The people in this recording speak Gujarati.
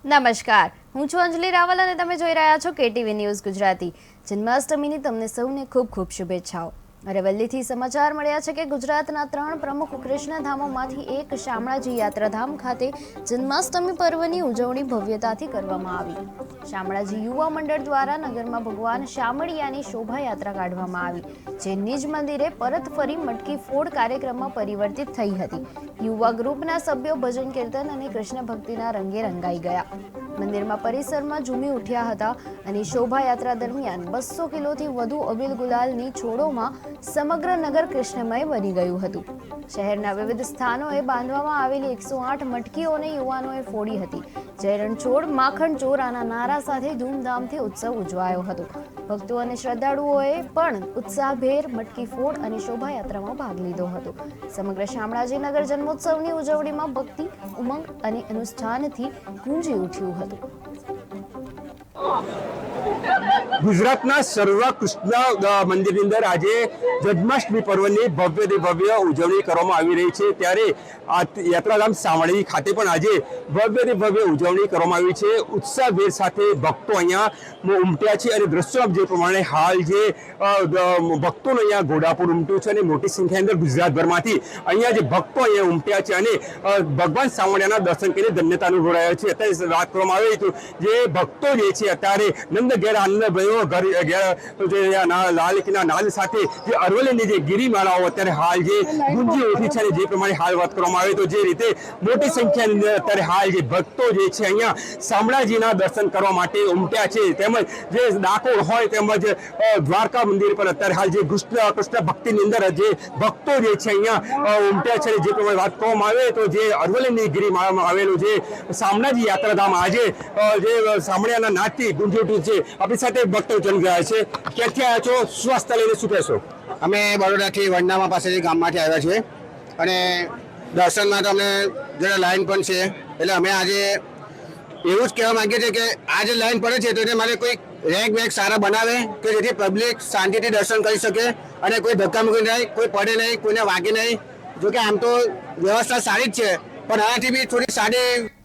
નમસ્કાર, હું છું અંજલિ રાવલ અને તમે જોઈ રહ્યા છો કેટીવી ન્યૂઝ ગુજરાતી। જન્માષ્ટમીની તમને સૌને ખૂબ ખૂબ શુભેચ્છાઓ। અરવલ્લીથી સમાચાર મળ્યા છે કે ગુજરાતના 3 પ્રમુખ કૃષ્ણધામોમાંથી એક શામળાજી યાત્રાધામ ખાતે જન્માષ્ટમી પર્વની ઉજવણી ભવ્યતાથી કરવામાં આવી। શામળાજી યુવા મંડળ દ્વારા નગરમાં ભગવાન શામળિયાની શોભાયાત્રા કાઢવામાં આવી, જે નિજ મંદિરે પરત ફરી મટકી ફોડ કાર્યક્રમમાં પરિવર્તિત થઈ હતી। યુવા ગ્રુપના સભ્યો ભજન કીર્તન અને કૃષ્ણ ભક્તિના રંગે રંગાઈ ગયા। મંદિરમાં પરિસરમાં ઝૂમી ઉઠ્યા હતા અને શોભાયાત્રા દરમિયાન 200 કિલોથી વધુ અબીલ ગુલાલની છોડોમાં સમગ્ર નગર કૃષ્ણમય બની ગયું હતું। શહેરના વિવિધ સ્થાનોએ બાંધવામાં આવેલી 108 મટકીઓને યુવાનોએ ફોડી હતી, જે રણછોડ માખણ ચોરાના નારા સાથે ધૂમધામથી ઉત્સવ ઉજવાયો હતો। ભક્તો અને શ્રદ્ધાળુઓએ પણ ઉત્સાહભેર મટકી ફોડ અને શોભાયાત્રામાં ભાગ લીધો હતો। સમગ્ર શામળાજી નગર જન્મોત્સવની ઉજવણીમાં ભક્તિ, ઉમંગ અને અનુષ્ઠાનથી ગુંજી ઉઠ્યું હતું। ગુજરાતના સર્વ કૃષ્ણ મંદિરની અંદર આજે જન્માષ્ટમી પર્વની ભવ્ય ઉજવણી કરવામાં આવી રહી છે। ત્યારે આ યાત્રાધામ શામળાજી ખાતે પણ આજે ભવ્ય ઉજવણી કરવામાં આવી છે। ઉત્સાહભેર સાથે ભક્તો અહીંયા ઉમટ્યા છે અને દ્રશ્યો જે પ્રમાણે હાલ જે ભક્તોનો અહીંયા ઘોડાપુર ઉમટ્યું છે અને મોટી સંખ્યાની અંદર ગુજરાતભરમાંથી અહીંયા જે ભક્તો અહીંયા ઉમટ્યા છે અને ભગવાન શામળિયાના દર્શન કરીને ધન્યતા અનુભવાયા છે। અત્યારે વાત કરવામાં આવી તો જે ભક્તો જે છે અત્યારે નંદ ઘેર આનંદ ભયો ઘર લાલ કિના નાદ સાથે જે અરવલ્લીની જે ગિરિમાળાઓ અત્યારે હાલ જે ગુંજી ઉઠી છે અને જે પ્રમાણે હાલ વાત કરવામાં આવે તો જે રીતે મોટી સંખ્યાની અંદર અત્યારે હાલ જે ભક્તો જે છે અહીંયા શામળાજીના દર્શન કરવા માટે ઉમટ્યા છે। તેમજ જે ડાકોર હોય તેમજ દ્વારકા મંદિર પર અત્યારે હાલ જે કૃષ્ણ ભક્તિની અંદર જે ભક્તો જે છે અહીંયા ઉમટ્યા છે। જે પ્રમાણે વાત કરવામાં આવે તો જે અરવલ્લીની ગિરિમાળામાં આવેલું જે શામળાજી યાત્રાધામ આજે જે શામળિયાના નાદથી ગુંજી ઉઠ્યું છે। આપણી સાથે ભક્તો જન ગયા છે। ક્યાંથી આવ્યા છો, સ્વાસ્થ્ય લઈને શું કહેશો? અમે બરોડાથી વંડામાં પાસેથી ગામમાંથી આવ્યા છીએ અને દર્શનમાં તો અમને જરા લાઈન પણ છે, એટલે અમે આજે એવું જ કહેવા માંગીએ છીએ કે આ જે લાઈન પડે છે તો એને મારે કોઈ રેક વેક સારા બનાવે કે જેથી પબ્લિક શાંતિથી દર્શન કરી શકે અને કોઈ ધક્કામુક્કી નહીં, કોઈ પડે નહીં, કોઈને વાગે નહીં। જોકે આમ તો વ્યવસ્થા સારી જ છે, પણ આનાથી બી થોડી સારી